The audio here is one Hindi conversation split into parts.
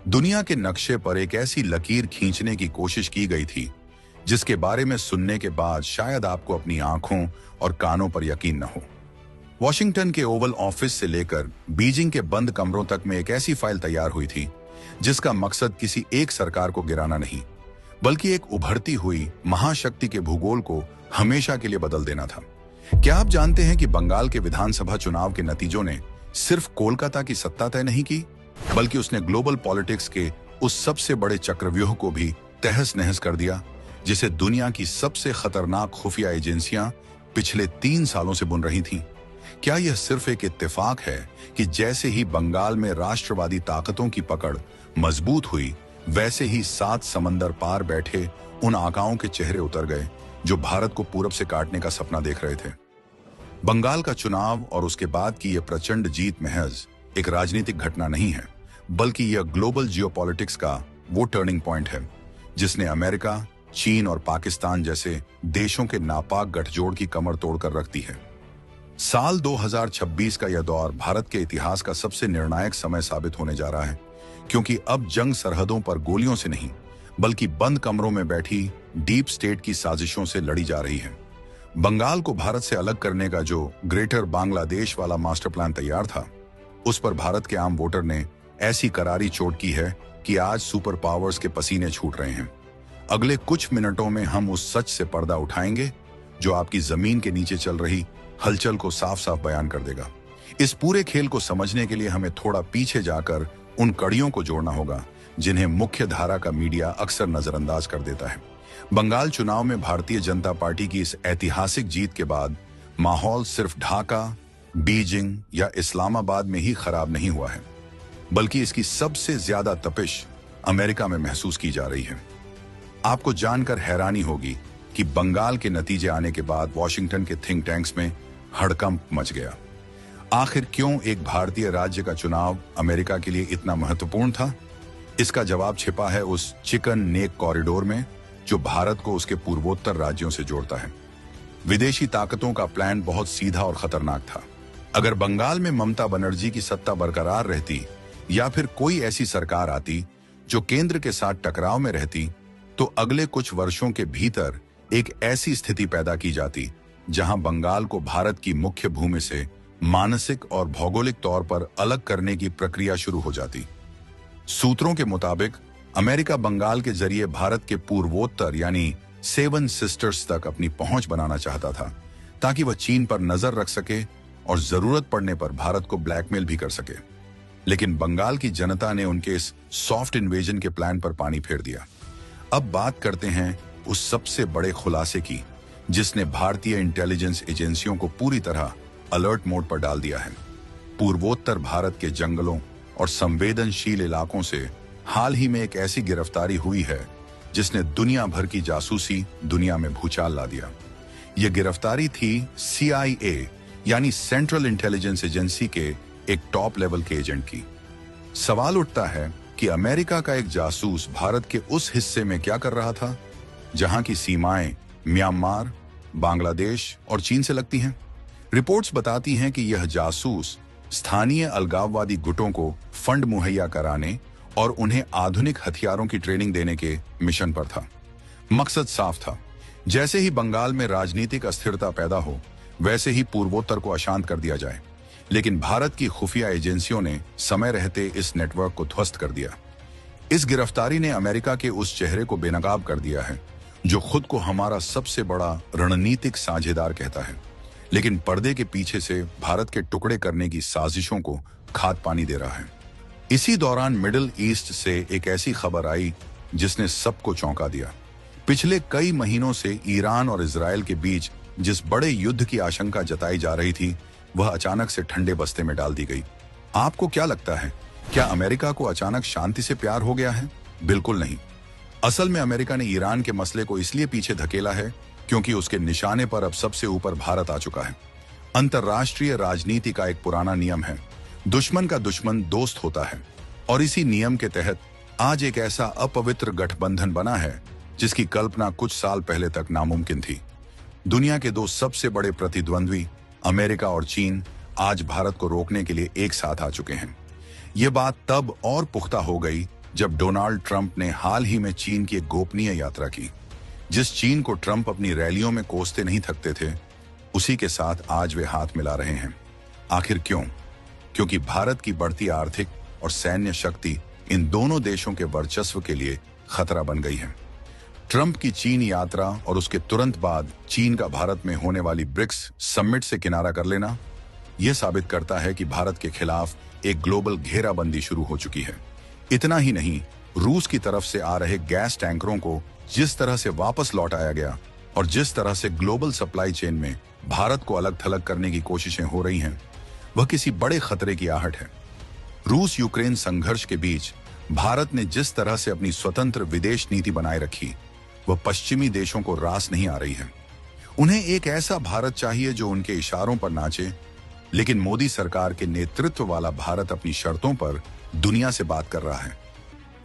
दुनिया के नक्शे पर एक ऐसी लकीर खींचने की कोशिश की गई थी जिसके बारे में सुनने के बाद शायद आपको अपनी आंखों और कानों पर यकीन न हो। वॉशिंगटन के ओवल ऑफिस से लेकर बीजिंग के बंद कमरों तक में एक ऐसी फाइल तैयार हुई थी जिसका मकसद किसी एक सरकार को गिराना नहीं, बल्कि एक उभरती हुई महाशक्ति के भूगोल को हमेशा के लिए बदल देना था। क्या आप जानते हैं कि बंगाल के विधानसभा चुनाव के नतीजों ने सिर्फ कोलकाता की सत्ता तय नहीं की, बल्कि उसने ग्लोबल पॉलिटिक्स के उस सबसे बड़े चक्रव्यूह को भी तहस नहस कर दिया जिसे दुनिया की सबसे खतरनाक खुफिया एजेंसियां पिछले 3 सालों से बुन रही थीं। क्या यह सिर्फ एक इत्तेफाक है कि जैसे ही बंगाल में राष्ट्रवादी ताकतों की पकड़ मजबूत हुई, वैसे ही 7 समंदर पार बैठे उन आकाओं के चेहरे उतर गए जो भारत को पूरब से काटने का सपना देख रहे थे। बंगाल का चुनाव और उसके बाद की यह प्रचंड जीत महज एक राजनीतिक घटना नहीं है, बल्कि यह ग्लोबल जियोपॉलिटिक्स का वो टर्निंग पॉइंट है जिसने अमेरिका, चीन और पाकिस्तान जैसे देशों के नापाक गठजोड़ की कमर तोड़कर रख दी है। साल 2026 का यह दौर भारत के इतिहास का सबसे निर्णायक समय साबित होने जा रहा है, क्योंकि अब जंग सरहदों पर गोलियों से नहीं, बल्कि बंद कमरों में बैठी डीप स्टेट की साजिशों से लड़ी जा रही है। बंगाल को भारत से अलग करने का जो ग्रेटर बांग्लादेश वाला मास्टर प्लान तैयार था, उस पर भारत के आम वोटर ने ऐसी करारी चोट की है कि आज सुपर पावर्स के पसीने छूट रहे हैं। अगले कुछ मिनटों में हम उस सच से पर्दा उठाएंगे जो आपकी जमीन के नीचे चल रही हलचल को साफ साफ बयान कर देगा। इस पूरे खेल को समझने के लिए हमें थोड़ा पीछे जाकर उन कड़ियों को जोड़ना होगा जिन्हें मुख्य धारा का मीडिया अक्सर नजरअंदाज कर देता है। बंगाल चुनाव में भारतीय जनता पार्टी की इस ऐतिहासिक जीत के बाद माहौल सिर्फ ढाका, बीजिंग या इस्लामाबाद में ही खराब नहीं हुआ है, बल्कि इसकी सबसे ज्यादा तपिश अमेरिका में महसूस की जा रही है। आपको जानकर हैरानी होगी कि बंगाल के नतीजे आने के बाद वॉशिंगटन के थिंक टैंक्स में हड़कंप मच गया। आखिर क्यों एक भारतीय राज्य का चुनाव अमेरिका के लिए इतना महत्वपूर्ण था? इसका जवाब छिपा है उस चिकन नेक कॉरिडोर में जो भारत को उसके पूर्वोत्तर राज्यों से जोड़ता है। विदेशी ताकतों का प्लान बहुत सीधा और खतरनाक था। अगर बंगाल में ममता बनर्जी की सत्ता बरकरार रहती या फिर कोई ऐसी सरकार आती जो केंद्र के साथ टकराव में रहती, तो अगले कुछ वर्षों के भीतर एक ऐसी स्थिति पैदा की जाती जहां बंगाल को भारत की मुख्य भूमि से मानसिक और भौगोलिक तौर पर अलग करने की प्रक्रिया शुरू हो जाती। सूत्रों के मुताबिक अमेरिका बंगाल के जरिए भारत के पूर्वोत्तर यानी 7 सिस्टर्स तक अपनी पहुंच बनाना चाहता था, ताकि वह चीन पर नजर रख सके और जरूरत पड़ने पर भारत को ब्लैकमेल भी कर सके। लेकिन बंगाल की जनता ने उनके इस सॉफ्ट इन्वेजन के प्लान पर पानी फेर दिया। अब बात करते हैं उस सबसे बड़े खुलासे की जिसने भारतीय इंटेलिजेंस एजेंसियों को पूरी तरह अलर्ट मोड पर डाल दिया है। पूर्वोत्तर भारत के जंगलों और संवेदनशील इलाकों से हाल ही में एक ऐसी गिरफ्तारी हुई है जिसने दुनिया भर की जासूसी दुनिया में भूचाल ला दिया। यह गिरफ्तारी थी CIA यानी सेंट्रल इंटेलिजेंस एजेंसी के एक टॉप लेवल के एजेंट की। सवाल उठता है कि अमेरिका का एक जासूस भारत के उस हिस्से में क्या कर रहा था जहां की सीमाएं म्यांमार, बांग्लादेश और चीन से लगती हैं। रिपोर्ट्स बताती हैं कि यह जासूस स्थानीय अलगाववादी गुटों को फंड मुहैया कराने और उन्हें आधुनिक हथियारों की ट्रेनिंग देने के मिशन पर था। मकसद साफ था, जैसे ही बंगाल में राजनीतिक अस्थिरता पैदा हो, वैसे ही पूर्वोत्तर को अशांत कर दिया जाए। लेकिन भारत की खुफिया एजेंसियों ने समय रहते इस नेटवर्क को ध्वस्त कर दिया। इस गिरफ्तारी ने अमेरिका के उस चेहरे को बेनकाब कर दिया है जो खुद को हमारा सबसे बड़ा रणनीतिक साझेदार कहता है, लेकिन पर्दे के पीछे से भारत के टुकड़े करने की साजिशों को खाद पानी दे रहा है। इसी दौरान मिडिल ईस्ट से एक ऐसी खबर आई जिसने सबको चौंका दिया। पिछले कई महीनों से ईरान और इजराइल के बीच जिस बड़े युद्ध की आशंका जताई जा रही थी, वह अचानक से ठंडे बस्ते में डाल दी गई। आपको क्या लगता है, क्या अमेरिका को अचानक शांति से प्यार हो गया है? बिल्कुल नहीं। असल में अमेरिका ने ईरान के मसले को इसलिए पीछे धकेला है क्योंकि उसके निशाने पर अब सबसे ऊपर भारत आ चुका है। अंतर्राष्ट्रीय राजनीति का एक पुराना नियम है, दुश्मन का दुश्मन दोस्त होता है, और इसी नियम के तहत आज एक ऐसा अपवित्र गठबंधन बना है जिसकी कल्पना कुछ साल पहले तक नामुमकिन थी। दुनिया के 2 सबसे बड़े प्रतिद्वंद्वी अमेरिका और चीन आज भारत को रोकने के लिए एक साथ आ चुके हैं। ये बात तब और पुख्ता हो गई जब डोनाल्ड ट्रंप ने हाल ही में चीन की एक गोपनीय यात्रा की। जिस चीन को ट्रंप अपनी रैलियों में कोसते नहीं थकते थे, उसी के साथ आज वे हाथ मिला रहे हैं। आखिर क्यों? क्योंकि भारत की बढ़ती आर्थिक और सैन्य शक्ति इन दोनों देशों के वर्चस्व के लिए खतरा बन गई है। ट्रंप की चीन यात्रा और उसके तुरंत बाद चीन का भारत में होने वाली ब्रिक्स समिट से किनारा कर लेना, यह साबित करता है कि भारत के खिलाफ एक ग्लोबल घेराबंदी शुरू हो चुकी है। इतना ही नहीं, रूस की तरफ से आ रहे गैस टैंकरों को जिस तरह से वापस लौटाया गया और जिस तरह से ग्लोबल सप्लाई चेन में भारत को अलग थलग करने की कोशिशें हो रही हैं, वह किसी बड़े खतरे की आहट है। रूस यूक्रेन संघर्ष के बीच भारत ने जिस तरह से अपनी स्वतंत्र विदेश नीति बनाए रखी, वह पश्चिमी देशों को रास नहीं आ रही है। उन्हें एक ऐसा भारत चाहिए जो उनके इशारों पर नाचे, लेकिन मोदी सरकार के नेतृत्व वाला भारत अपनी शर्तों पर दुनिया से बात कर रहा है।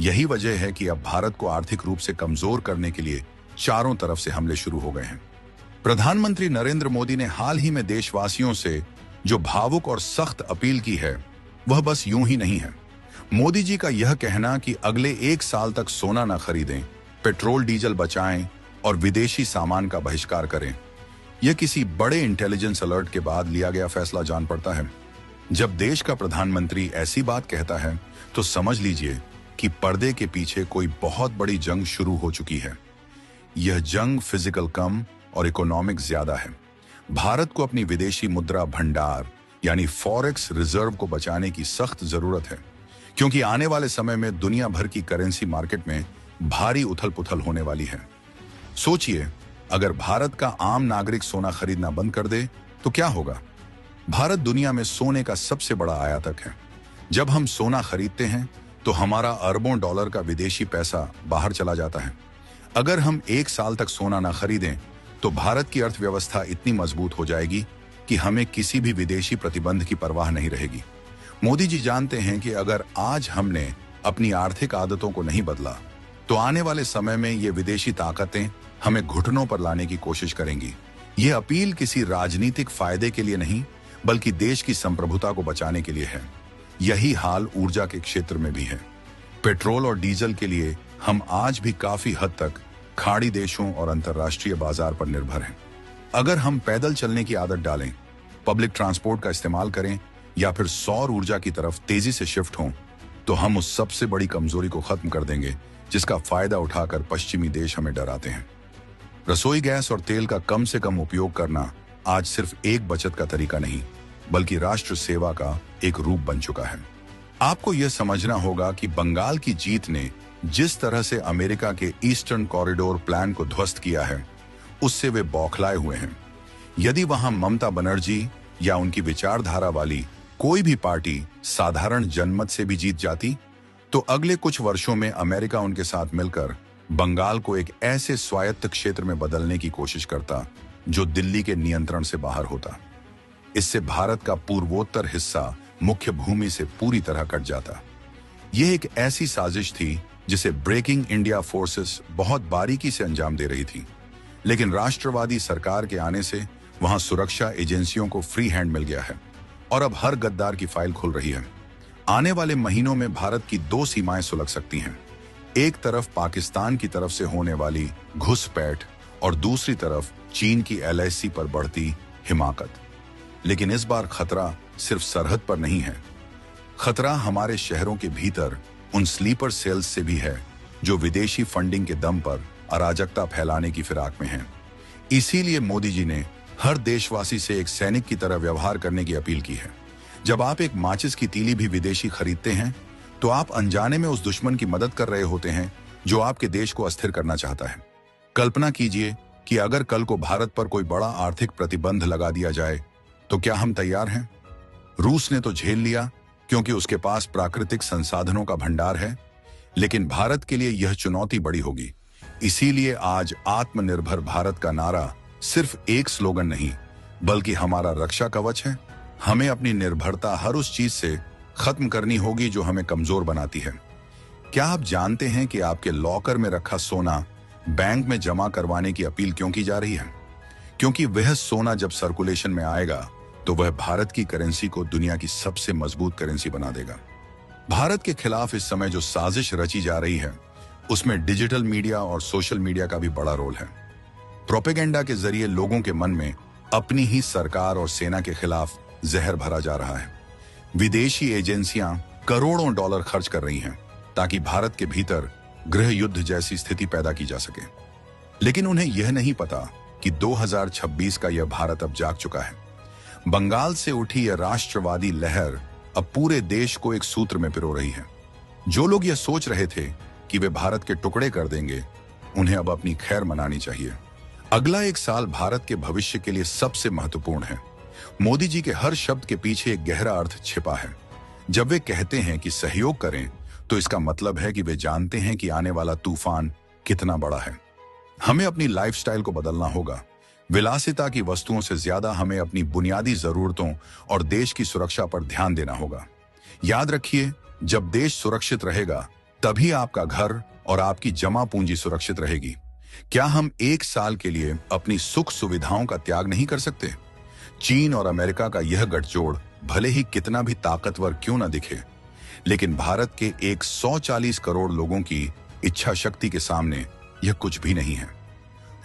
यही वजह है कि अब भारत को आर्थिक रूप से कमजोर करने के लिए चारों तरफ से हमले शुरू हो गए हैं। प्रधानमंत्री नरेंद्र मोदी ने हाल ही में देशवासियों से जो भावुक और सख्त अपील की है, वह बस यूं ही नहीं है। मोदी जी का यह कहना कि अगले 1 साल तक सोना न खरीदें, पेट्रोल डीजल बचाएं और विदेशी सामान का बहिष्कार करें, यह किसी बड़े इंटेलिजेंस अलर्ट के बाद लिया गया फैसला जान पड़ता है। जब देश का प्रधानमंत्री ऐसी बात कहता है, तो समझ लीजिए कि पर्दे के पीछे कोई बहुत बड़ी जंग शुरू हो चुकी है। यह जंग फिजिकल कम और इकोनॉमिक ज्यादा है। भारत को अपनी विदेशी मुद्रा भंडार यानी फॉरेक्स रिजर्व को बचाने की सख्त जरूरत है, क्योंकि आने वाले समय में दुनिया भर की करेंसी मार्केट में भारी उथल पुथल होने वाली है। सोचिए, अगर भारत का आम नागरिक सोना खरीदना बंद कर दे तो क्या होगा? भारत दुनिया में सोने का सबसे बड़ा आयातक है। जब हम सोना खरीदते हैं तो हमारा अरबों डॉलर का विदेशी पैसा बाहर चला जाता है। अगर हम 1 साल तक सोना ना खरीदें तो भारत की अर्थव्यवस्था इतनी मजबूत हो जाएगी कि हमें किसी भी विदेशी प्रतिबंध की परवाह नहीं रहेगी। मोदी जी जानते हैं कि अगर आज हमने अपनी आर्थिक आदतों को नहीं बदला तो आने वाले समय में ये विदेशी ताकतें हमें घुटनों पर लाने की कोशिश करेंगी। यह अपील किसी राजनीतिक फायदे के लिए नहीं, बल्कि देश की संप्रभुता को बचाने के लिए है। यही हाल ऊर्जा के क्षेत्र में भी है। पेट्रोल और डीजल के लिए हम आज भी काफी हद तक खाड़ी देशों और अंतर्राष्ट्रीय बाजार पर निर्भर हैं। अगर हम पैदल चलने की आदत डालें, पब्लिक ट्रांसपोर्ट का इस्तेमाल करें या फिर सौर ऊर्जा की तरफ तेजी से शिफ्ट हों, तो हम उस सबसे बड़ी कमजोरी को खत्म कर देंगे जिसका फायदा उठाकर पश्चिमी देश हमें डराते हैं। रसोई गैस और तेल का कम से कम उपयोग करना आज सिर्फ एक बचत का तरीका नहीं, बल्कि राष्ट्र सेवा का एक रूप बन चुका है। आपको यह समझना होगा कि बंगाल की जीत ने जिस तरह से अमेरिका के ईस्टर्न कॉरिडोर प्लान को ध्वस्त किया है, उससे वे बौखलाए हुए हैं। यदि वहां ममता बनर्जी या उनकी विचारधारा वाली कोई भी पार्टी साधारण जनमत से भी जीत जाती, तो अगले कुछ वर्षों में अमेरिका उनके साथ मिलकर बंगाल को एक ऐसे स्वायत्त क्षेत्र में बदलने की कोशिश करता जो दिल्ली के नियंत्रण से बाहर होता। इससे भारत का पूर्वोत्तर हिस्सा मुख्य भूमि से पूरी तरह कट जाता। यह एक ऐसी साजिश थी जिसे ब्रेकिंग इंडिया फोर्सेस बहुत बारीकी से अंजाम दे रही थी, लेकिन राष्ट्रवादी सरकार के आने से वहां सुरक्षा एजेंसियों को फ्री हैंड मिल गया है और अब हर गद्दार की फाइल खुल रही है। आने वाले महीनों में भारत की 2 सीमाएं सुलग सकती हैं। एक तरफ पाकिस्तान की तरफ से होने वाली घुसपैठ और दूसरी तरफ चीन की एलएसी पर बढ़ती हिमाकत। लेकिन इस बार खतरा सिर्फ सरहद पर नहीं है, खतरा हमारे शहरों के भीतर उन स्लीपर सेल्स से भी है जो विदेशी फंडिंग के दम पर अराजकता फैलाने की फिराक में हैं। इसीलिए मोदी जी ने हर देशवासी से एक सैनिक की तरह व्यवहार करने की अपील की है। जब आप एक माचिस की तीली भी विदेशी खरीदते हैं, तो आप अनजाने में उस दुश्मन की मदद कर रहे होते हैं जो आपके देश को अस्थिर करना चाहता है। कल्पना कीजिए कि अगर कल को भारत पर कोई बड़ा आर्थिक प्रतिबंध लगा दिया जाए, तो क्या हम तैयार हैं? रूस ने तो झेल लिया क्योंकि उसके पास प्राकृतिक संसाधनों का भंडार है, लेकिन भारत के लिए यह चुनौती बड़ी होगी। इसीलिए आज आत्मनिर्भर भारत का नारा सिर्फ एक स्लोगन नहीं, बल्कि हमारा रक्षा कवच है। हमें अपनी निर्भरता हर उस चीज से खत्म करनी होगी जो हमें कमजोर बनाती है। क्या आप जानते हैं कि आपके लॉकर में रखा सोना बैंक में जमा करवाने की अपील क्यों की जा रही है? क्योंकि वह सोना जब सर्कुलेशन में आएगा तो वह भारत की करेंसी को दुनिया की सबसे मजबूत करेंसी बना देगा। भारत के खिलाफ इस समय जो साजिश रची जा रही है, उसमें डिजिटल मीडिया और सोशल मीडिया का भी बड़ा रोल है। प्रोपेगेंडा के जरिए लोगों के मन में अपनी ही सरकार और सेना के खिलाफ जहर भरा जा रहा है। विदेशी एजेंसियां करोड़ों डॉलर खर्च कर रही हैं ताकि भारत के भीतर गृह युद्ध जैसी स्थिति पैदा की जा सके। लेकिन उन्हें यह नहीं पता कि 2026 का यह भारत अब जाग चुका है। बंगाल से उठी यह राष्ट्रवादी लहर अब पूरे देश को एक सूत्र में पिरो रही है। जो लोग यह सोच रहे थे कि वे भारत के टुकड़े कर देंगे, उन्हें अब अपनी खैर मनानी चाहिए। अगला एक साल भारत के भविष्य के लिए सबसे महत्वपूर्ण है। मोदी जी के हर शब्द के पीछे एक गहरा अर्थ छिपा है। जब वे कहते हैं कि सहयोग करें, तो इसका मतलब है कि वे जानते हैं कि आने वाला तूफान कितना बड़ा है। हमें अपनी लाइफस्टाइल को बदलना होगा। विलासिता की वस्तुओं से ज्यादा हमें अपनी बुनियादी जरूरतों और देश की सुरक्षा पर ध्यान देना होगा। याद रखिए, जब देश सुरक्षित रहेगा, तभी आपका घर और आपकी जमा पूंजी सुरक्षित रहेगी। क्या हम एक साल के लिए अपनी सुख सुविधाओं का त्याग नहीं कर सकते? चीन और अमेरिका का यह गठजोड़ भले ही कितना भी ताकतवर क्यों न दिखे, लेकिन भारत के 140 करोड़ लोगों की इच्छा शक्ति के सामने यह कुछ भी नहीं है।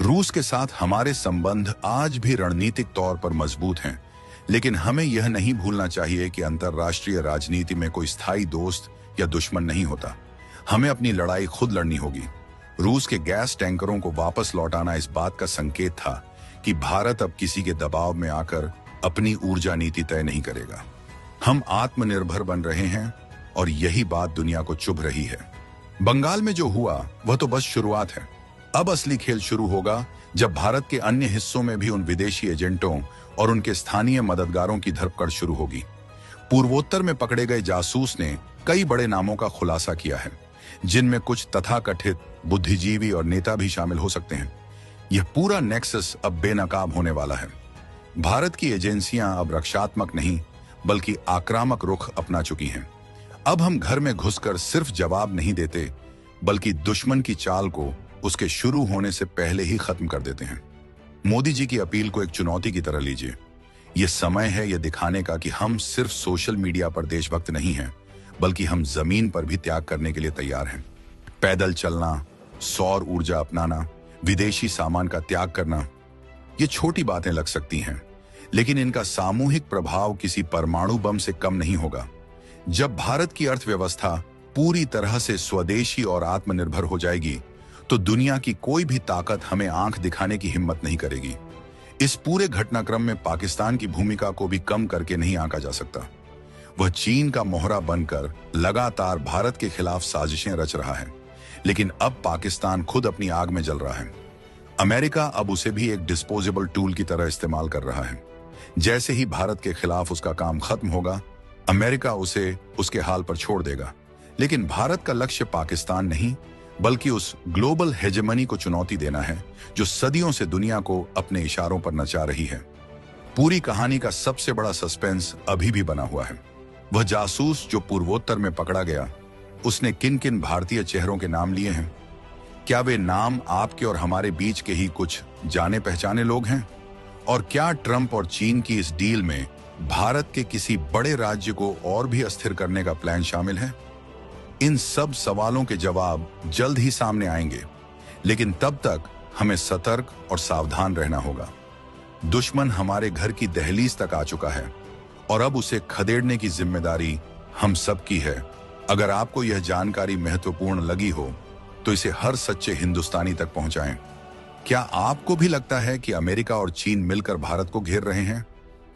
रूस के साथ हमारे संबंध आज भी रणनीतिक तौर पर मजबूत हैं, लेकिन हमें यह नहीं भूलना चाहिए कि अंतर्राष्ट्रीय राजनीति में कोई स्थायी दोस्त या दुश्मन नहीं होता। हमें अपनी लड़ाई खुद लड़नी होगी। रूस के गैस टैंकरों को वापस लौटाना इस बात का संकेत था कि भारत अब किसी के दबाव में आकर अपनी ऊर्जा नीति तय नहीं करेगा। हम आत्मनिर्भर बन रहे हैं और यही बात दुनिया को चुभ रही है। बंगाल में जो हुआ वह तो बस शुरुआत है। अब असली खेल शुरू होगा जब भारत के अन्य हिस्सों में भी उन विदेशी एजेंटों और उनके स्थानीय मददगारों की धरपकड़ शुरू होगी। पूर्वोत्तर में पकड़े गए जासूस ने कई बड़े नामों का खुलासा किया है, जिनमें कुछ तथाकथित बुद्धिजीवी और नेता भी शामिल हो सकते हैं। यह पूरा नेक्सस अब बेनकाब होने वाला है। भारत की एजेंसियां अब रक्षात्मक नहीं बल्कि आक्रामक रुख अपना चुकी हैं। अब हम घर में घुसकर सिर्फ जवाब नहीं देते, बल्कि दुश्मन की चाल को उसके शुरू होने से पहले ही खत्म कर देते हैं। मोदी जी की अपील को एक चुनौती की तरह लीजिए। यह समय है यह दिखाने का कि हम सिर्फ सोशल मीडिया पर देशभक्त नहीं हैं, बल्कि हम जमीन पर भी त्याग करने के लिए तैयार हैं। पैदल चलना, सौर ऊर्जा अपनाना, विदेशी सामान का त्याग करना, ये छोटी बातें लग सकती हैं, लेकिन इनका सामूहिक प्रभाव किसी परमाणु बम से कम नहीं होगा। जब भारत की अर्थव्यवस्था पूरी तरह से स्वदेशी और आत्मनिर्भर हो जाएगी, तो दुनिया की कोई भी ताकत हमें आंख दिखाने की हिम्मत नहीं करेगी। इस पूरे घटनाक्रम में पाकिस्तान की भूमिका को भी कम करके नहीं आंका जा सकता। वह चीन का मोहरा बनकर लगातार भारत के खिलाफ साजिशें रच रहा है, लेकिन अब पाकिस्तान खुद अपनी आग में जल रहा है। अमेरिका अब उसे भी एक डिस्पोजेबल टूल की तरह इस्तेमाल कर रहा है। जैसे ही भारत के खिलाफ उसका काम खत्म होगा, अमेरिका उसे उसके हाल पर छोड़ देगा। लेकिन भारत का लक्ष्य पाकिस्तान नहीं, बल्कि उस ग्लोबल हेजेमनी को चुनौती देना है जो सदियों से दुनिया को अपने इशारों पर नचा रही है। पूरी कहानी का सबसे बड़ा सस्पेंस अभी भी बना हुआ है। वह जासूस जो पूर्वोत्तर में पकड़ा गया, उसने किन किन भारतीय चेहरों के नाम लिए हैं? क्या वे नाम आपके और हमारे बीच के ही कुछ जाने पहचाने लोग हैं? और क्या ट्रंप और चीन की इस डील में भारत के किसी बड़े राज्य को और भी अस्थिर करने का प्लान शामिल है? इन सब सवालों के जवाब जल्द ही सामने आएंगे, लेकिन तब तक हमें सतर्क और सावधान रहना होगा। दुश्मन हमारे घर की दहलीज तक आ चुका है और अब उसे खदेड़ने की जिम्मेदारी हम सब की है। अगर आपको यह जानकारी महत्वपूर्ण लगी हो, तो इसे हर सच्चे हिंदुस्तानी तक पहुंचाएं। क्या आपको भी लगता है कि अमेरिका और चीन मिलकर भारत को घेर रहे हैं?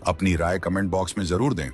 अपनी राय कमेंट बॉक्स में जरूर दें।